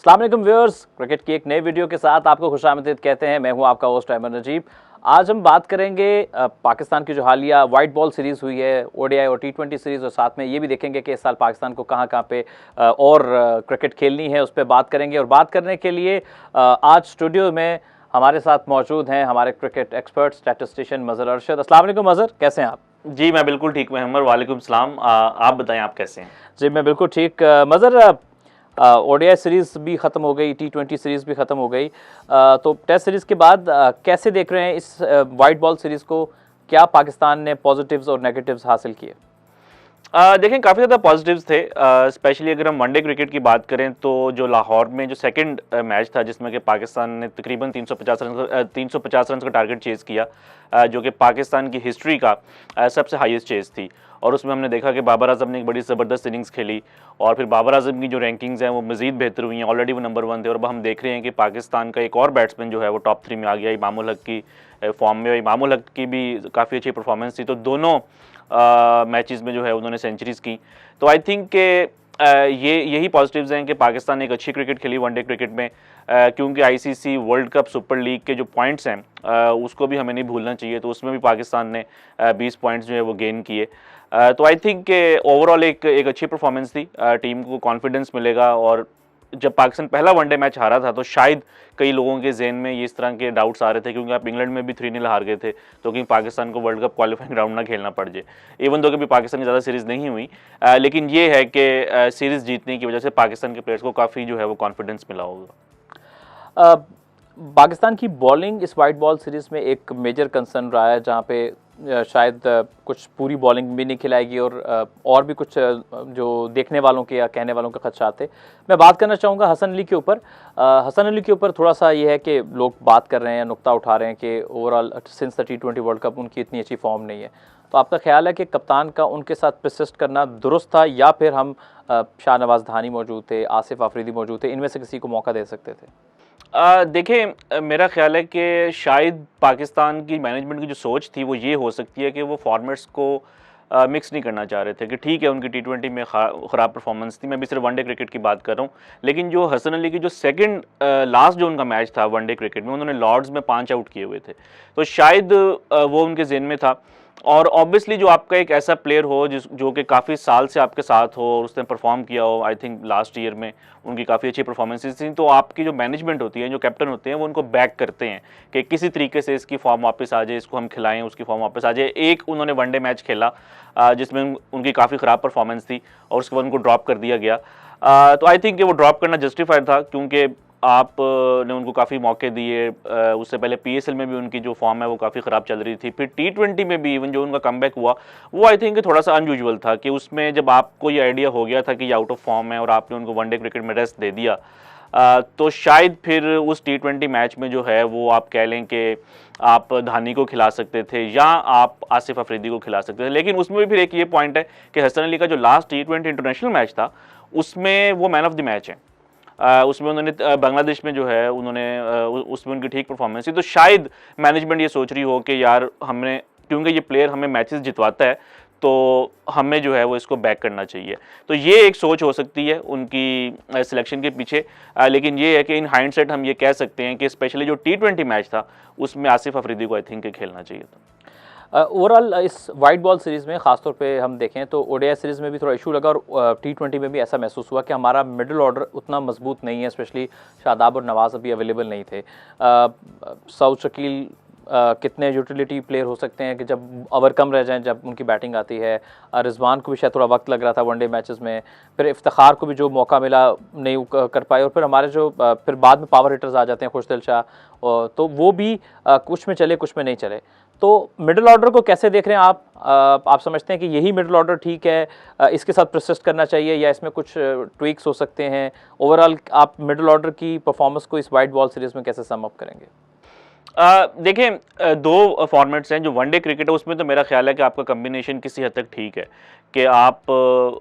अस्सलाम वालेकुम viewers, cricket की एक नई वीडियो के साथ आपको खुशामदीद कहते हैं। मैं हूं आपका होस्ट अहमद नजीब। आज हम बात करेंगे पाकिस्तान की जो हालिया वाइट बॉल सीरीज़ हुई है, ओडीआई और टी20 सीरीज़, और साथ में ये भी देखेंगे कि इस साल पाकिस्तान को कहां कहां पे और क्रिकेट खेलनी है, उस पर बात करेंगे। और बात करने के लिए आज स्टूडियो में हमारे साथ मौजूद हैं हमारे cricket expert statistician Mazhar Arshad. अस्सलाम वालेकुम मज़हर, कैसे हैं आप? जी, मैं बिल्कुल ठीक हूँ अमर, वालेकुम सलाम। आप बताएं, आप कैसे हैं? जी मैं बिल्कुल ठीक। मज़हर, ओडीआई सीरीज़ भी ख़त्म हो गई, टी20 सीरीज़ भी ख़त्म हो गई, तो टेस्ट सीरीज़ के बाद कैसे देख रहे हैं इस वाइट बॉल सीरीज़ को? क्या पाकिस्तान ने पॉजिटिव्स और नेगेटिव्स हासिल किए? देखें, काफ़ी ज़्यादा पॉजिटिव्स थे। स्पेशली अगर हम वनडे क्रिकेट की बात करें तो जो लाहौर में जो सेकंड मैच था, जिसमें कि पाकिस्तान ने तकरीबन 350 रन का टारगेट चेज़ किया, जो कि पाकिस्तान की हिस्ट्री का सबसे हाईएस्ट चेज़ थी। और उसमें हमने देखा कि बाबर आजम ने एक बड़ी ज़बरदस्त इनिंग्स खेली, और फिर बाबर आजम की जो रैंकिंग्स हैं वो मज़ीद बेहतर हुई हैं। ऑलरेडी वो नंबर 1 थे, और अब हम देख रहे हैं कि पाकिस्तान का एक और बैट्समैन जो है वो टॉप 3 में आ गया, इमामुल हक की फॉर्म में। इमामुल हक की भी काफ़ी अच्छी परफॉर्मेंस थी, तो दोनों मैचेस में जो है उन्होंने सेंचुरीज की। तो आई थिंक के यही पॉजिटिव्स हैं कि पाकिस्तान ने एक अच्छी क्रिकेट खेली वनडे क्रिकेट में, क्योंकि ICC world cup super league के जो पॉइंट्स हैं उसको भी हमें नहीं भूलना चाहिए। तो उसमें भी पाकिस्तान ने 20 पॉइंट्स जो है वो गेन किए। तो आई थिंक के ओवरऑल एक अच्छी परफॉर्मेंस थी। टीम को कॉन्फिडेंस मिलेगा, और जब पाकिस्तान पहला वनडे मैच हारा था तो शायद कई लोगों के जहन में ये इस तरह के डाउट्स आ रहे थे, क्योंकि आप इंग्लैंड में भी 3-0 हार गए थे, तो कहीं पाकिस्तान को वर्ल्ड कप क्वालिफाइंग राउंड ना खेलना पड़ जाए। इवन दो कभी पाकिस्तान की ज़्यादा सीरीज़ नहीं हुई, लेकिन ये है कि सीरीज़ जीतने की वजह से पाकिस्तान के प्लेयर्स को काफ़ी जो है वो कॉन्फिडेंस मिला होगा। पाकिस्तान की बॉलिंग इस वाइट बॉल सीरीज़ में एक मेजर कंसर्न रहा है, जहाँ पे शायद कुछ पूरी बॉलिंग भी नहीं खिलाएगी, और भी कुछ जो देखने वालों के या कहने वालों के खदशात थे। मैं बात करना चाहूँगा हसन अली के ऊपर। हसन अली के ऊपर थोड़ा सा ये है कि लोग बात कर रहे हैं, नुक्ता उठा रहे हैं कि overall since the T20 world cup उनकी इतनी अच्छी फॉर्म नहीं है। तो आपका ख्याल है कि कप्तान का उनके साथ परसिस्ट करना दुरुस्त था, या फिर हम शाहनवाज धानी मौजूद थे, आसिफ आफरीदी मौजूद थे, इनमें से किसी को मौका दे सकते थे? देखिए, मेरा ख़्याल है कि शायद पाकिस्तान की मैनेजमेंट की जो सोच थी वो ये हो सकती है कि वो फॉर्मेट्स को मिक्स नहीं करना चाह रहे थे। कि ठीक है, उनकी टी20 में ख़राब परफॉर्मेंस थी, मैं भी सिर्फ वनडे क्रिकेट की बात कर रहा हूँ, लेकिन जो हसन अली की जो सेकंड लास्ट जो उनका मैच था वनडे क्रिकेट में, उन्होंने लॉर्ड्स में 5 आउट किए हुए थे, तो शायद वो उनके ज़हन में था। और ऑब्वियसली जो आपका एक ऐसा प्लेयर हो जो कि काफ़ी साल से आपके साथ हो और उसने परफॉर्म किया हो, आई थिंक लास्ट ईयर में उनकी काफ़ी अच्छी परफॉर्मेंसेस थी, तो आपकी जो मैनेजमेंट होती है, जो कैप्टन होते हैं, वो उनको बैक करते हैं कि किसी तरीके से इसकी फॉर्म वापस आ जाए, इसको हम खिलाएं, उसकी फॉर्म वापस आ जाए। एक उन्होंने वनडे मैच खेला जिसमें उनकी काफ़ी ख़राब परफॉर्मेंस थी, और उसके बाद उनको ड्रॉप कर दिया गया। तो आई थिंक वो ड्रॉप करना जस्टिफाइड था, क्योंकि आपने उनको काफ़ी मौके दिए। उससे पहले पीएसएल में भी उनकी जो फॉर्म है वो काफ़ी ख़राब चल रही थी, फिर टी20 में भी इवन जो उनका कमबैक हुआ वो आई थिंक थोड़ा सा अनयूजुअल था, कि उसमें जब आपको ये आइडिया हो गया था कि ये आउट ऑफ फॉर्म है और आपने उनको वनडे क्रिकेट में रेस्ट दे दिया, तो शायद फिर उस टी20 मैच में जो है वो आप कह लें कि आप धानी को खिला सकते थे या आप आसिफ अफरीदी को खिला सकते थे। लेकिन उसमें भी फिर एक ये पॉइंट है कि हसन अली का जो लास्ट टी20 इंटरनेशनल मैच था उसमें वो मैन ऑफ द मैच है। उसमें उन्होंने बांग्लादेश में जो है उन्होंने उसमें उनकी ठीक परफॉर्मेंस थी। तो शायद मैनेजमेंट ये सोच रही हो कि यार हमने, क्योंकि ये प्लेयर हमें मैचेस जितवाता है, तो हमें जो है वो इसको बैक करना चाहिए। तो ये एक सोच हो सकती है उनकी सिलेक्शन के पीछे। लेकिन ये है कि इन हाइंडसाइट हम ये कह सकते हैं कि स्पेशली जो टी20 मैच था उसमें आसिफ अफरीदी को आई थिंक खेलना चाहिए था। ओवरऑल इस वाइट बॉल सीरीज़ में ख़ासतौर पे हम देखें तो ओडीआई सीरीज़ में भी थोड़ा इशू लगा, और टी20 में भी ऐसा महसूस हुआ कि हमारा मिडिल ऑर्डर उतना मजबूत नहीं है, स्पेशली शादाब और नवाज़ अभी अवेलेबल नहीं थे। सऊद शकील कितने यूटिलिटी प्लेयर हो सकते हैं कि जब ओवर कम रह जाएं, जब उनकी बैटिंग आती है। रिजवान को भी शायद थोड़ा वक्त लग रहा था वनडे मैचेस में, फिर इफ्तिखार को भी जो मौका मिला नहीं कर पाए, और फिर हमारे जो फिर बाद में पावर हिटर्स आ जाते हैं, खुशदिल शाह, तो वो भी कुछ में चले कुछ में नहीं चले। तो मिडिल ऑर्डर को कैसे देख रहे हैं आप? आप समझते हैं कि यही मिडिल ऑर्डर ठीक है, इसके साथ परसिस्ट करना चाहिए, या इसमें कुछ ट्वीक्स हो सकते हैं? ओवरऑल आप मिडिल ऑर्डर की परफॉर्मेंस को इस वाइट बॉल सीरीज़ में कैसे सम अप करेंगे? देखिए, दो फॉर्मेट्स हैं। जो वनडे क्रिकेट है उसमें तो मेरा ख्याल है कि आपका कम्बिनेशन किसी हद तक ठीक है, कि आप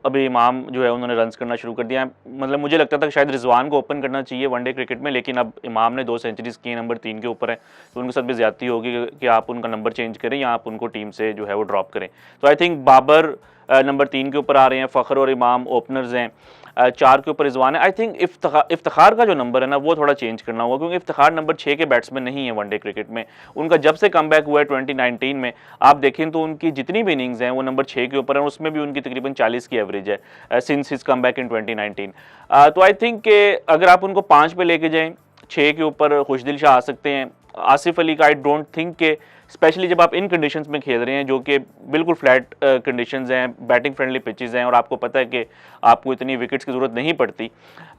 अभी इमाम जो है उन्होंने रन्स करना शुरू कर दिया है। मतलब मुझे लगता था कि शायद रिजवान को ओपन करना चाहिए वनडे क्रिकेट में, लेकिन अब इमाम ने 2 सेंचुरीज की, नंबर 3 के ऊपर है, तो उनके साथ भी ज्यादती होगी कि आप उनका नंबर चेंज करें या आप उनको टीम से जो है वो ड्रॉप करें। तो आई थिंक बाबर नंबर 3 के ऊपर आ रहे हैं, फ़खर और इमाम ओपनर्स हैं। 4 के ऊपर रिजवान है। आई थिंक इफ्तिखार का जो नंबर है ना वो थोड़ा चेंज करना होगा, क्योंकि इफ्तिखार नंबर 6 के बैट्समैन नहीं है वनडे क्रिकेट में। उनका जब से कम बैक हुआ है 2019 में, आप देखें तो उनकी जितनी भी इनिंग्स हैं वो नंबर 6 के ऊपर है, उसमें भी उनकी तकरीबन 40 की एवरेज है since his come back in 2019। तो आई थिंक कि अगर आप उनको 5 पे लेके जाएं, 6 के ऊपर खुशदिल शाह आ सकते हैं। आसिफ अली का आई डोंट थिंक के, स्पेशली जब आप इन कंडीशंस में खेल रहे हैं जो कि बिल्कुल फ्लैट कंडीशंस हैं, बैटिंग फ्रेंडली पिचेस हैं और आपको पता है कि आपको इतनी विकेट्स की ज़रूरत नहीं पड़ती,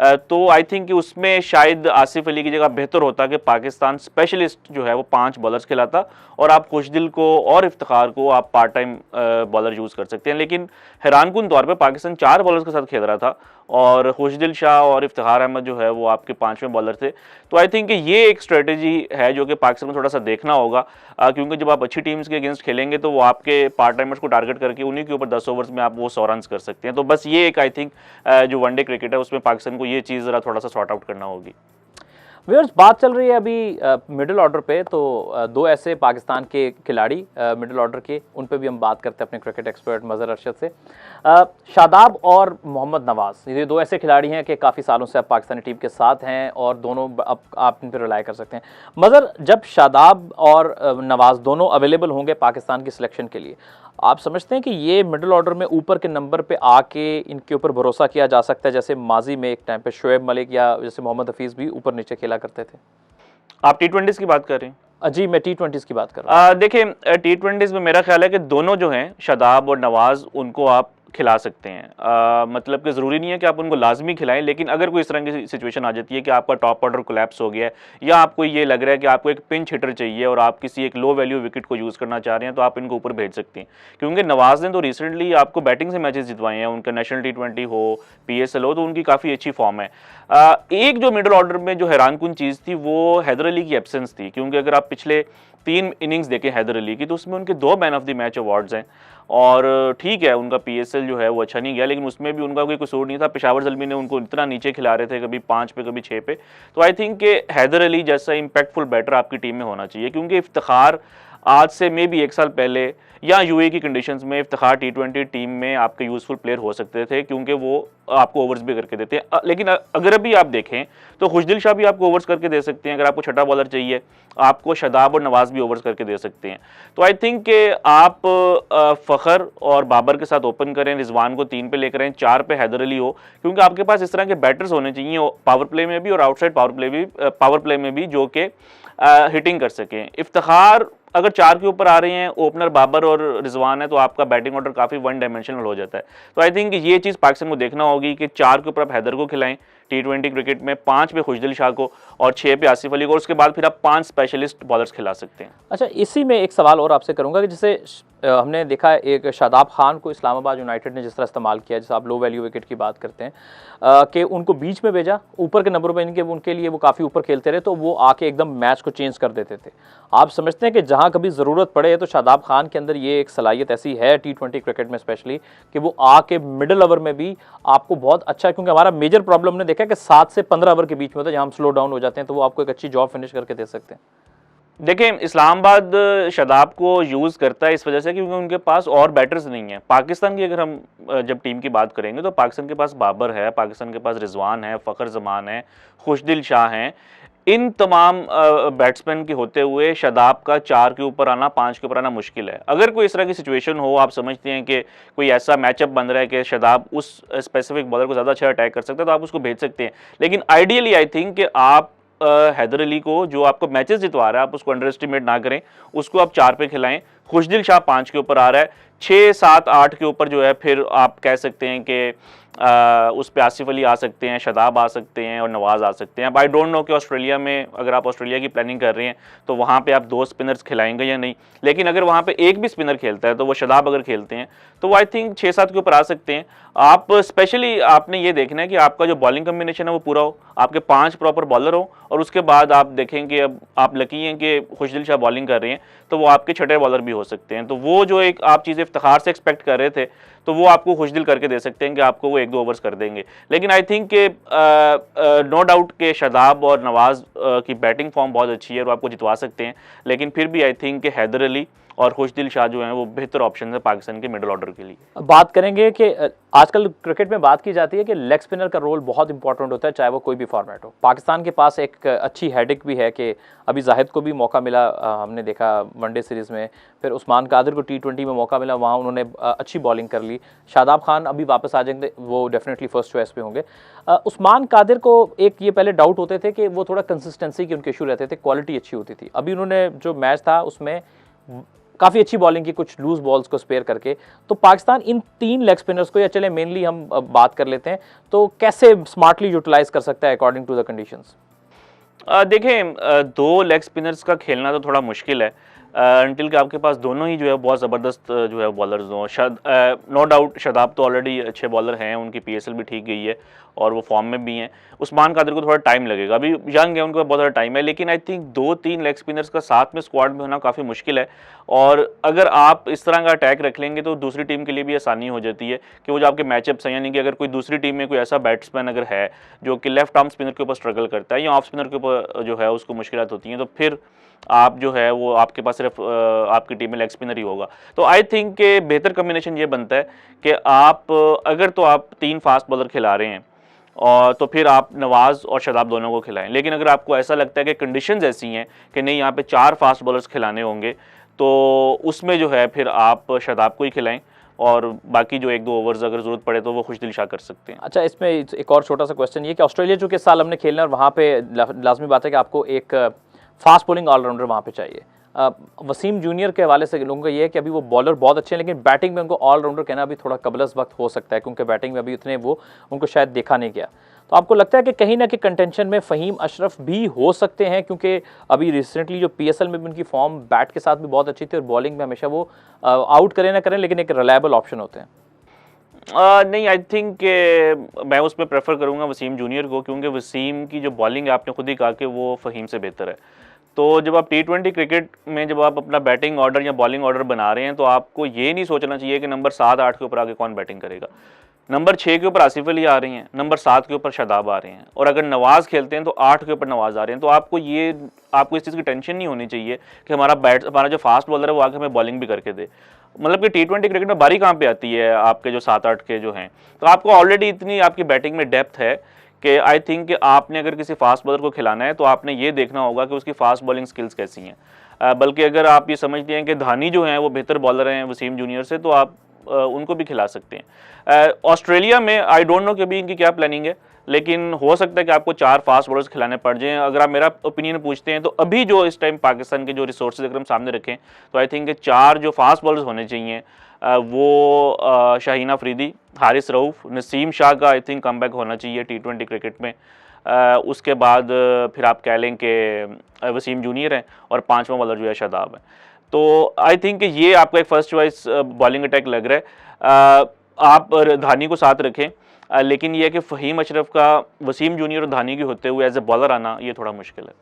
तो आई थिंक कि उसमें शायद आसिफ अली की जगह बेहतर होता कि पाकिस्तान स्पेशलिस्ट जो है वो 5 बॉलर्स खिलाता और आप खुशदिल को और इफ्तिखार को आप पार्ट टाइम बॉलर यूज़ कर सकते हैं। लेकिन हैरानकुन तौर पर पाकिस्तान 4 बॉलर्स के साथ खेल रहा था और खुशदिल शाह और इफ्तिखार अहमद जो है वो आपके 5वें बॉलर थे। तो आई थिंक कि ये एक स्ट्रेटजी है जो कि पाकिस्तान को थोड़ा सा देखना होगा, क्योंकि जब आप अच्छी टीम्स के अगेंस्ट खेलेंगे तो वो आपके पार्ट टाइमर्स को टारगेट करके उन्हीं के ऊपर 10 ओवर्स में आप वो 100 रन कर सकते हैं। तो बस ये एक आई थिंक जो वनडे क्रिकेट है उसमें पाकिस्तान को ये चीज़ ज़रा थोड़ा सा सॉर्ट आउट करना होगी। व्यूअर्स, बात चल रही है अभी मिडिल ऑर्डर पे, तो दो ऐसे पाकिस्तान के खिलाड़ी मिडिल ऑर्डर के, उन पे भी हम बात करते हैं अपने क्रिकेट एक्सपर्ट मज़हर अरशद से। शादाब और मोहम्मद नवाज़, ये दो ऐसे खिलाड़ी हैं कि काफ़ी सालों से अब पाकिस्तानी टीम के साथ हैं और दोनों अब आप इन पर रिलाई कर सकते हैं। मज़हर, जब शादाब और नवाज़ दोनों अवेलेबल होंगे पाकिस्तान की सिलेक्शन के लिए, आप समझते हैं कि ये मिडिल ऑर्डर में ऊपर के नंबर पे आके इनके ऊपर भरोसा किया जा सकता है, जैसे माजी में एक टाइम पे शोएब मलिक या जैसे मोहम्मद हफीज़ भी ऊपर नीचे खेला करते थे? आप T20s की बात कर रहे हैं? जी, मैं T20s की बात कर रहा हूँ। देखिए, T20s में मेरा ख्याल है कि दोनों जो हैं शादाब और नवाज़, उनको आप खिला सकते हैं। मतलब कि ज़रूरी नहीं है कि आप उनको लाजमी खिलाएं, लेकिन अगर कोई इस तरह की सिचुएशन आ जाती है कि आपका टॉप ऑर्डर कोलैप्स हो गया है या आपको ये लग रहा है कि आपको एक पिंच हिटर चाहिए और आप किसी एक लो वैल्यू विकेट को यूज़ करना चाह रहे हैं, तो आप इनको ऊपर भेज सकते हैं। क्योंकि नवाज़ ने तो रिसेंटली आपको बैटिंग से मैचेस जितवाए हैं, उनका नेशनल T20 हो, PSL हो, तो उनकी काफ़ी अच्छी फॉर्म है। एक जो मिडिल ऑर्डर में जो हैरानकुन चीज़ थी वो हैदर अली की एब्सेंस थी, क्योंकि अगर आप पिछले 3 इनिंग्स देखें हैदर अली की, तो उसमें उनके 2 man of the match awards हैं। और ठीक है, उनका PSL जो है वो अच्छा नहीं गया, लेकिन उसमें भी उनका कोई कसूर नहीं था। पेशावर ज़ल्मी ने उनको इतना नीचे खिला रहे थे, कभी 5 पे कभी 6 पे। तो आई थिंक कि हैदर अली जैसा इम्पैक्टफुल बैटर आपकी टीम में होना चाहिए, क्योंकि इफ्तिखार आज से मे बी 1 साल पहले या UAE की कंडीशंस में इफ्तिखार T20 टीम में आपके यूजफुल प्लेयर हो सकते थे, क्योंकि वो आपको ओवर्स भी करके देते हैं। लेकिन अगर अभी आप देखें तो खुशदिल शाह भी आपको ओवर्स करके दे सकते हैं। अगर आपको छठा बॉलर चाहिए, आपको शादाब और नवाज़ भी ओवर्स करके दे सकते हैं। तो आई थिंक कि आप फ़खर और बाबर के साथ ओपन करें, रिजवान को 3 पे लेकर आएं, 4 पे हैदर अली हो, क्योंकि आपके पास इस तरह के बैटर्स होने चाहिए पावर प्ले में भी और आउटसाइड पावर प्ले में भी, जो कि हिटिंग कर सकें। इफ्तिखार अगर 4 के ऊपर आ रहे हैं, ओपनर बाबर और रिजवान है, तो आपका बैटिंग ऑर्डर काफ़ी वन डायमेंशनल हो जाता है। तो आई थिंक ये चीज़ पाकिस्तान को देखना होगी कि 4 के ऊपर आप हैदर को खिलाएं T20 क्रिकेट में, 5 पे खुशदिल शाह को और 6 पे आसिफ अली को, और उसके बाद फिर आप 5 स्पेशलिस्ट बॉलर्स खिला सकते हैं। अच्छा, इसी में एक सवाल और आपसे करूंगा कि जैसे हमने देखा है एक शादाब खान को इस्लामाबाद यूनाइटेड ने जिस तरह इस्तेमाल किया, जैसे आप लो वैल्यू विकेट की बात करते हैं, कि उनको बीच में भेजा, ऊपर के नंबर पर इनके उनके लिए वो काफ़ी ऊपर खेलते रहे, तो वो आके एकदम मैच को चेंज कर देते थे। आप समझते हैं कि जहाँ कभी ज़रूरत पड़े तो शादाब खान के अंदर ये एक सलाहियत ऐसी है T20 क्रिकेट में स्पेशली, कि वो आके मिडिल ओवर में भी आपको बहुत अच्छा, क्योंकि हमारा मेजर प्रॉब्लम ने देखा कि 7 से 15 ओवर के बीच में होता है जहाँ हम स्लो डाउन हो जाते हैं, तो वो आपको एक अच्छी जॉब फिनिश करके दे सकते हैं। देखिए, इस्लामाबाद शादाब को यूज़ करता है इस वजह से क्योंकि उनके पास और बैटर्स नहीं हैं। पाकिस्तान की अगर हम जब टीम की बात करेंगे तो पाकिस्तान के पास बाबर है, पाकिस्तान के पास रिजवान है, फ़खर जमान है, खुशदिल शाह हैं। इन तमाम बैट्समैन के होते हुए शादाब का 4 के ऊपर आना, 5 के ऊपर आना मुश्किल है। अगर कोई इस तरह की सिचुएशन हो, आप समझते हैं कि कोई ऐसा मैचअप बन रहा है कि शादाब उस स्पेसिफिक बॉलर को ज़्यादा अच्छा अटैक कर सकता है, तो आप उसको भेज सकते हैं। लेकिन आइडियली आई थिंक कि आप हैदर अली को, जो आपको मैचेस जितवा रहा है, आप उसको अंडर एस्टिमेट ना करें, उसको आप 4 पे खिलाएं। खुशदिल शाह 5 के ऊपर आ रहा है, 6, 7, 8 के ऊपर जो है फिर आप कह सकते हैं कि उस पे आसिफ अली आ सकते हैं, शादाब आ सकते हैं और नवाज़ आ सकते हैं। अब आई डोंट नो कि ऑस्ट्रेलिया में अगर आप ऑस्ट्रेलिया की प्लानिंग कर रहे हैं तो वहाँ पे आप 2 स्पिनर्स खिलाएंगे या नहीं, लेकिन अगर वहाँ पे एक भी स्पिनर खेलता है तो वो शादाब अगर खेलते हैं तो वो आई थिंक 6-7 के ऊपर आ सकते हैं। आप स्पेशली आपने ये देखना है कि आपका जो बॉलिंग कम्बिनेशन है वो पूरा हो, आपके 5 प्रॉपर बॉलर हो, और उसके बाद आप देखें कि अब आप लकी हैं कि खुशदिल शाह बॉलिंग कर रहे हैं, तो वो आपके छठे बॉलर भी हो सकते हैं। तो वो जो एक आप चीज़ें इफ्तिखार से एक्सपेक्ट कर रहे थे, तो वो आपको खुशदिल करके दे सकते हैं कि आपको वो 1-2 ओवर्स कर देंगे। लेकिन आई थिंक कि नो डाउट के शादाब और नवाज़ की बैटिंग फॉर्म बहुत अच्छी है और आपको जितवा सकते हैं, लेकिन फिर भी आई थिंक कि हैदर अली और खुशदिल शाह जो हैं वो बेहतर ऑप्शन है पाकिस्तान के मिडिल ऑर्डर के लिए। अब बात करेंगे कि आजकल क्रिकेट में बात की जाती है कि लेग स्पिनर का रोल बहुत इंपॉर्टेंट होता है, चाहे वो कोई भी फॉर्मेट हो। पाकिस्तान के पास एक अच्छी हेडिक भी है कि अभी जाहिद को भी मौका मिला, हमने देखा वनडे सीरीज़ में, फिर उस्मान कादिर को T20 में मौका मिला, वहाँ उन्होंने अच्छी बॉलिंग कर ली। शादाब खान अभी वापस आ जाएंगे, वो डेफिनेटली फर्स्ट चॉइस पे होंगे। उस्मान कादिर को एक ये पहले डाउट होते थे कि वो थोड़ा कंसिस्टेंसी के उनके इशू रहते थे, क्वालिटी अच्छी होती थी। अभी उन्होंने जो मैच था उसमें काफ़ी अच्छी बॉलिंग की, कुछ लूज बॉल्स को स्पेयर करके। तो पाकिस्तान इन 3 लेग स्पिनर्स को, या चले मेनली हम बात कर लेते हैं, तो कैसे स्मार्टली यूटिलाइज कर सकता है अकॉर्डिंग टू द कंडीशंस? देखें, 2 लेग स्पिनर्स का खेलना तो थोड़ा मुश्किल है अनटिल कि आपके पास दोनों ही जो है बहुत ज़बरदस्त जो है बॉलर्स हों। नो डाउट शादाब तो ऑलरेडी अच्छे बॉलर हैं, उनकी PSL भी ठीक गई है और वो फॉर्म में भी हैं। उस्मान कादिर को थोड़ा टाइम लगेगा, अभी यंग है, उनको बहुत ज़्यादा टाइम है, लेकिन आई थिंक 2-3 लेग स्पिनर्स का साथ में स्क्वाड में होना काफ़ी मुश्किल है। और अगर आप इस तरह का अटैक रख लेंगे तो दूसरी टीम के लिए भी आसानी हो जाती है कि वो जो आपके मैचअप्स हैं, यानी कि अगर कोई दूसरी टीम में कोई ऐसा बैट्समैन अगर है जो कि लेफ्ट आर्म स्पिनर के ऊपर स्ट्रगल करता है या ऑफ स्पिनर के ऊपर जो है उसको मुश्किलात होती हैं, तो फिर आप जो है वो आपके पास सिर्फ आपकी टीम में लेग स्पिनर ही होगा। तो आई थिंक के बेहतर कम्बिनेशन ये बनता है कि आप अगर तो आप 3 फास्ट बॉलर खिला रहे हैं और तो फिर आप नवाज़ और शादाब दोनों को खिलाएं। लेकिन अगर आपको ऐसा लगता है कि कंडीशंस ऐसी हैं कि नहीं यहाँ पे 4 फास्ट बॉलर्स खिलाने होंगे, तो उसमें जो है फिर आप शादाब को ही खिलाएं और बाकी जो 1-2 ओवर्स अगर ज़रूरत पड़े तो वो खुशदिल शाह कर सकते हैं। अच्छा, इसमें एक और छोटा सा क्वेश्चन ये कि ऑस्ट्रेलिया जो कि इस साल हमने खेलना है और वहाँ पे लाजमी बात है कि आपको एक फास्ट बॉलिंग ऑलराउंडर वहाँ पे चाहिए। वसीम जूनियर के हवाले से लोगों का ये है कि अभी वो बॉलर बहुत अच्छे हैं, लेकिन बैटिंग में उनको ऑलराउंडर कहना अभी थोड़ा कबलस वक्त हो सकता है, क्योंकि बैटिंग में अभी उतने वो उनको शायद देखा नहीं गया। तो आपको लगता है कि कहीं ना कहीं कंटेंशन में फ़हीम अशरफ भी हो सकते हैं, क्योंकि अभी रिसेंटली जो PSL में भी उनकी फॉर्म बैट के साथ भी बहुत अच्छी थी और बॉलिंग में हमेशा वो आउट करें ना करें लेकिन एक रिलायबल ऑप्शन होते हैं? नहीं, आई थिंक मैं उसमें प्रेफर करूंगा वसीम जूनियर को, क्योंकि वसीम की जो बॉलिंग है आपने खुद ही कहा कि वो फ़हीम से बेहतर है। तो जब आप T20 क्रिकेट में जब आप अपना बैटिंग ऑर्डर या बॉलिंग ऑर्डर बना रहे हैं तो आपको ये नहीं सोचना चाहिए कि नंबर 7-8 के ऊपर आके कौन बैटिंग करेगा। नंबर 6 के ऊपर आसिफ अली आ रही हैं, नंबर 7 के ऊपर शादाब आ रहे हैं, और अगर नवाज़ खेलते हैं तो 8 के ऊपर नवाज़ आ रहे हैं। तो आपको इस चीज़ की टेंशन नहीं होनी चाहिए कि हमारा जो फास्ट बॉलर है वो आके हमें बॉलिंग भी करके दे। मतलब कि T20 क्रिकेट में बारी कहाँ पे आती है आपके जो 7-8 के जो हैं, तो आपको ऑलरेडी इतनी आपकी बैटिंग में डेप्थ है कि आई थिंक कि आपने अगर किसी फास्ट बॉलर को खिलाना है तो आपने ये देखना होगा कि उसकी फास्ट बॉलिंग स्किल्स कैसी हैं। बल्कि अगर आप ये समझते हैं कि धानी जो हैं वो बेहतर बॉलर हैं वसीम जूनियर से, तो आप उनको भी खिला सकते हैं। ऑस्ट्रेलिया में आई डोंट नो कि अभी इनकी क्या प्लानिंग है, लेकिन हो सकता है कि आपको 4 फास्ट बॉलर्स खिलाने पड़ जाएं। अगर आप मेरा ओपिनियन पूछते हैं तो अभी जो इस टाइम पाकिस्तान के जो रिसोर्सेज अगर हम सामने रखें तो आई थिंक 4 जो फास्ट बॉलर्स होने चाहिए वो शाहीन अफरीदी, हारिस रऊफ, नसीम शाह का आई थिंक कमबैक होना चाहिए T20 क्रिकेट में। उसके बाद फिर आप कह लें कि वसीम जूनियर हैं और 5वां बॉलर जो है शादाब है। तो आई थिंक ये आपका एक फर्स्ट चॉइस बॉलिंग अटैक लग रहा है। आप धानी को साथ रखें, लेकिन ये है कि फ़हीम अशरफ का वसीम जूनियर और धानी के होते हुए एज ए बॉलर आना ये थोड़ा मुश्किल है।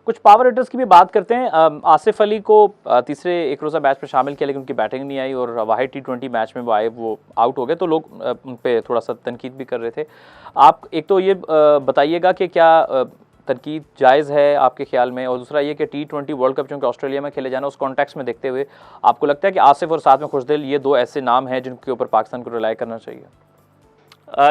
कुछ पावर हिटर्स की भी बात करते हैं। आसिफ अली को तीसरे एक रोज़ा मैच में शामिल किया लेकिन उनकी बैटिंग नहीं आई और वाहिद T20 मैच में वो आए, वो आउट हो गए, तो लोग उन पर थोड़ा सा तनकीद भी कर रहे थे। आप एक तो ये बताइएगा कि क्या तनकीद जायज़ है आपके ख्याल में, और दूसरा ये कि T20 वर्ल्ड कप चूँकि ऑस्ट्रेलिया में खेले जाना, उस कॉन्टेक्स्ट में देखते हुए आपको लगता है कि आसिफ और साथ में खुशदिल ये 2 ऐसे नाम हैं जिनके ऊपर पाकिस्तान को रिलाई करना चाहिए?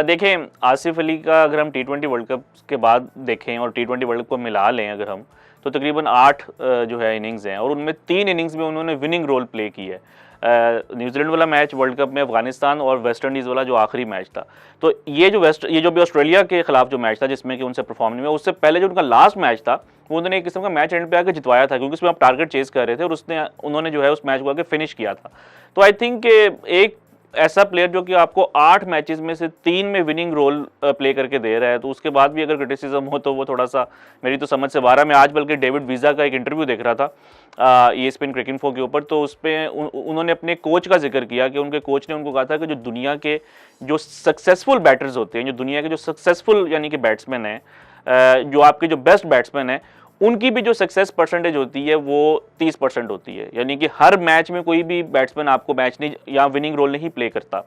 देखें, आसिफ अली का अगर हम T20 वर्ल्ड कप के बाद देखें और T20 वर्ल्ड कप को मिला लें अगर हम, तो तकरीबन 8 जो है इनिंग्स हैं और उनमें 3 इनिंग्स में उन्होंने विनिंग रोल प्ले की है। न्यूजीलैंड वाला मैच वर्ल्ड कप में, अफगानिस्तान और वेस्ट इंडीज़ वाला जो आखिरी मैच था, तो ये जो भी ऑस्ट्रेलिया के खिलाफ जो मैच था जिसमें कि उनसे परफॉर्म नहीं हुआ, उससे पहले जो उनका लास्ट मैच था वो उन्होंने एक किस्म का मैच एंड पे आकर जितवाया था, क्योंकि उसमें आप टारगेट चेज कर रहे थे और उन्होंने जो है उस मैच को आके फिनिश किया था। तो आई थिंक एक ऐसा प्लेयर जो कि आपको 8 मैचेस में से 3 में विनिंग रोल प्ले करके दे रहा है, तो उसके बाद भी अगर क्रिटिसिज्म हो तो वो थोड़ा सा मेरी तो समझ से बाहर है। मैं आज बल्कि डेविड वीज़ा का एक इंटरव्यू देख रहा था ESPN क्रिकइंफो के ऊपर, तो उस पर उन्होंने अपने कोच का जिक्र किया कि उनके कोच ने उनको कहा था कि जो दुनिया के जो सक्सेसफुल बैटर्स होते हैं, जो दुनिया के जो सक्सेसफुल यानी कि बैट्समैन हैं, जो आपके जो बेस्ट बैट्समैन हैं, उनकी भी जो सक्सेस परसेंटेज होती है वो 30% होती है। यानी कि हर मैच में कोई भी बैट्समैन आपको मैच नहीं या विनिंग रोल नहीं प्ले करता।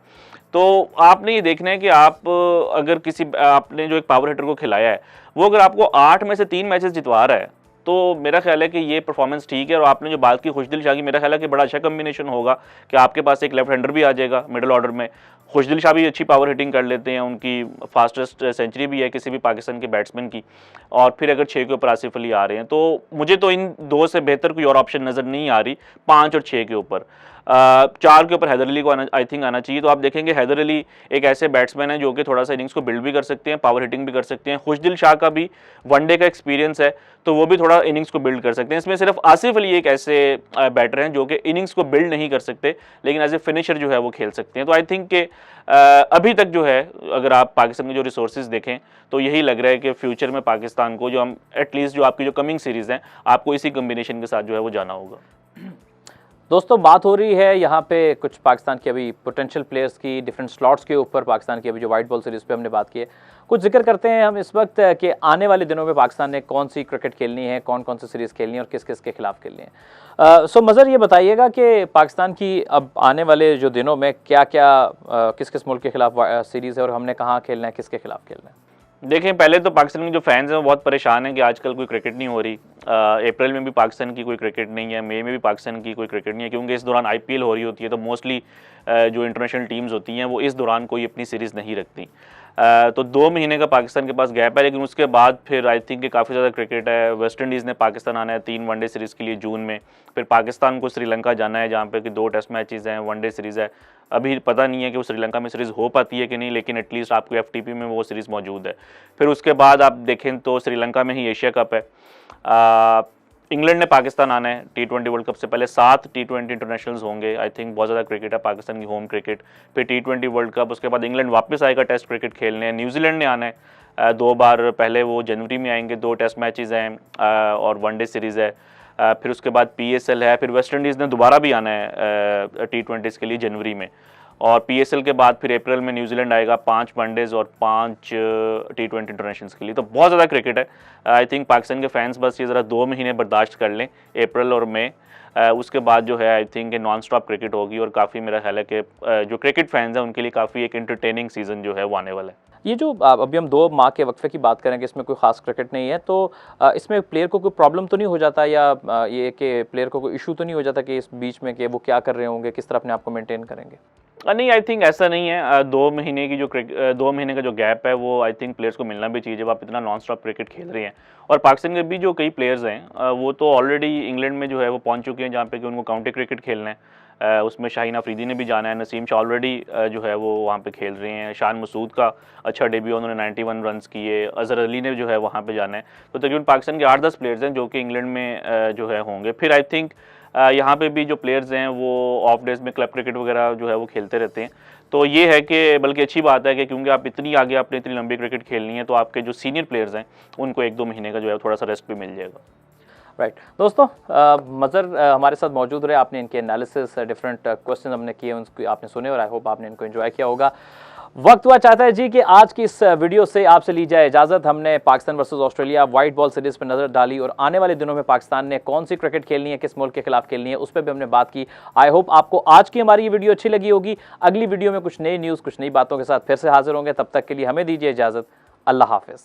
तो आपने ये देखना है कि आप अगर आपने जो एक पावर हिटर को खिलाया है वो अगर आपको 8 में से 3 मैचेस जितवा रहा है, तो मेरा ख्याल है कि ये परफॉर्मेंस ठीक है। और आपने जो बात की खुशदिल शाह की, मेरा ख्याल है कि बड़ा अच्छा कम्बिनेशन होगा कि आपके पास एक लेफ्ट हैंडर भी आ जाएगा मिडिल ऑर्डर में। खुशदिल शाह भी अच्छी पावर हिटिंग कर लेते हैं, उनकी फास्टेस्ट सेंचुरी भी है किसी भी पाकिस्तान के बैट्समैन की। और फिर अगर 6 के ऊपर आसिफ अली आ रहे हैं तो मुझे तो इन 2 से बेहतर कोई और ऑप्शन नज़र नहीं आ रही 5 और 6 के ऊपर। 4 के ऊपर हैदर अली को आई थिंक आना चाहिए। तो आप देखेंगे हैदर अली एक ऐसे बैट्समैन है जो कि थोड़ा सा इनिंग्स को बिल्ड भी कर सकते हैं, पावर हिटिंग भी कर सकते हैं। खुशदिल शाह का भी वनडे का एक्सपीरियंस है तो वो भी थोड़ा इनिंग्स को बिल्ड कर सकते हैं। इसमें सिर्फ आसिफ अली एक ऐसे बैटर हैं जो कि इनिंग्स को बिल्ड नहीं कर सकते लेकिन एज ए फिनिशर जो है वो खेल सकते हैं। तो आई थिंक कि अभी तक जो है अगर आप पाकिस्तान के जो रिसोर्सेज देखें तो यही लग रहा है कि फ्यूचर में पाकिस्तान को जो हम एटलीस्ट जो आपकी जो कमिंग सीरीज़ हैं आपको इसी कम्बिनेशन के साथ जो है वो जाना होगा। दोस्तों बात हो रही है यहाँ पे कुछ पाकिस्तान के अभी पोटेंशियल प्लेयर्स की डिफरेंट स्लॉट्स के ऊपर। पाकिस्तान की अभी जो वाइट बॉल सीरीज़ पे हमने बात की है, कुछ जिक्र करते हैं हम इस वक्त कि आने वाले दिनों में पाकिस्तान ने कौन सी क्रिकेट खेलनी है, कौन कौन सी सीरीज़ खेलनी है और किस किस के खिलाफ खेलनी है। सो मज़र ये बताइएगा कि पाकिस्तान की अब आने वाले जो दिनों में क्या क्या किस किस मुल्क के खिलाफ सीरीज़ है और हमने कहाँ खेलना है, किसके खिलाफ खेलना है। देखें, पहले तो पाकिस्तान के जो फैंस हैं वो बहुत परेशान हैं कि आजकल कोई क्रिकेट नहीं हो रही। अप्रैल में भी पाकिस्तान की कोई क्रिकेट नहीं है, मई में भी पाकिस्तान की कोई क्रिकेट नहीं है, क्योंकि इस दौरान IPL हो रही होती है। तो मोस्टली जो इंटरनेशनल टीम्स होती हैं वो इस दौरान कोई अपनी सीरीज़ नहीं रखती। तो 2 महीने का पाकिस्तान के पास गैप है, लेकिन उसके बाद फिर आई थिंक कि काफ़ी ज़्यादा क्रिकेट है। वेस्ट इंडीज़ ने पाकिस्तान आना है 3 वनडे सीरीज़ के लिए जून में, फिर पाकिस्तान को श्रीलंका जाना है जहाँ पे कि 2 टेस्ट मैचेज़ हैं, वनडे सीरीज़ है। अभी पता नहीं है कि वो श्रीलंका में सीरीज़ हो पाती है कि नहीं, लेकिन एटलीस्ट आपको FTP में वो सीरीज़ मौजूद है। फिर उसके बाद आप देखें तो श्रीलंका में ही एशिया कप है। इंग्लैंड ने पाकिस्तान आना है T20 वर्ल्ड कप से पहले। 7 T20 इंटरनेशनल्स होंगे। आई थिंक बहुत ज़्यादा क्रिकेट है पाकिस्तान की होम क्रिकेट। फिर T20 वर्ल्ड कप, उसके बाद इंग्लैंड वापस आएगा टेस्ट क्रिकेट खेलने। न्यूजीलैंड ने आना है 2 बार, पहले वो जनवरी में आएंगे, 2 टेस्ट मैचेज़ हैं और वनडे सीरीज़ है। फिर उसके बाद PSL है। फिर वेस्ट इंडीज़ ने दोबारा भी आना है T20s के लिए जनवरी में। और PSL के बाद फिर अप्रैल में न्यूजीलैंड आएगा 5 वनडेज़ और 5 T20 इंटरनेशनल्स के लिए। तो बहुत ज़्यादा क्रिकेट है। आई थिंक पाकिस्तान के फैंस बस ये ज़रा 2 महीने बर्दाश्त कर लें, अप्रैल और मई। उसके बाद जो है I think non stop cricket होगी और काफ़ी मेरा ख्याल है कि जो क्रिकेट फैंस हैं उनके लिए काफ़ी एक एंटरटेनिंग सीज़न जो है वो आने वाला है। ये जो अभी हम 2 माह के वक्फे की बात करेंगे, इसमें कोई खास क्रिकेट नहीं है, तो इसमें प्लेयर को कोई प्रॉब्लम तो नहीं हो जाता या ये कि प्लेयर को कोई इशू तो नहीं हो जाता कि इस बीच में कि वो क्या कर रहे होंगे, किस तरह अपने आप को मेंटेन करेंगे? नहीं, आई थिंक ऐसा नहीं है। 2 महीने की जो 2 महीने का जो गैप है वो आई थिंक प्लेयर्स को मिलना भी चाहिए जब आप इतना नॉन स्टॉप क्रिकेट खेल रहे हैं। और पाकिस्तान के भी जो कई प्लेयर्स हैं वो तो ऑलरेडी इंग्लैंड में जो है वो पहुंच चुके हैं जहाँ पे कि उनको काउंटी क्रिकेट खेलना है। उसमें शाहीन अफरीदी ने भी जाना है, नसीम शाह ऑलरेडी जो है वो वहाँ पे खेल रहे हैं। शान मसूद का अच्छा डेब्यू, उन्होंने 91 रन्स किए। अजहर अली ने जो है वहाँ पे जाना है। तो तकरीबन पाकिस्तान के 8-10 प्लेयर्स हैं जो कि इंग्लैंड में जो है होंगे। फिर आई थिंक यहाँ पे भी जो प्लेयर्स हैं वो ऑफ डेज में क्लब क्रिकेट वगैरह जो है वो खेलते रहते हैं। तो ये है कि बल्कि अच्छी बात है कि क्योंकि आप इतनी आगे आपने इतनी लंबी क्रिकेट खेलनी है तो आपके जो सीनियर प्लेयर्स हैं उनको 1-2 महीने का जो है थोड़ा सा रेस्ट भी मिल जाएगा। राइट दोस्तों, मज़र हमारे साथ मौजूद रहे। आपने इनके एनालिसिस, डिफरेंट क्वेश्चन हमने किए, उनको आपने सुने और आई होप आपने इनको एंजॉय किया होगा। वक्त हुआ चाहता है जी कि आज की इस वीडियो से आपसे ली जाए इजाज़त। हमने Pakistan versus Australia white ball series पर नज़र डाली और आने वाले दिनों में पाकिस्तान ने कौन सी क्रिकेट खेलनी है, किस मुल्क के खिलाफ खेलनी है, उस पर भी हमने बात की। आई होप आपको आज की हमारी ये वीडियो अच्छी लगी होगी। अगली वीडियो में कुछ नई न्यूज़, कुछ नई बातों के साथ फिर से हाजिर होंगे। तब तक के लिए हमें दीजिए इजाज़त। अल्लाह हाफिज़।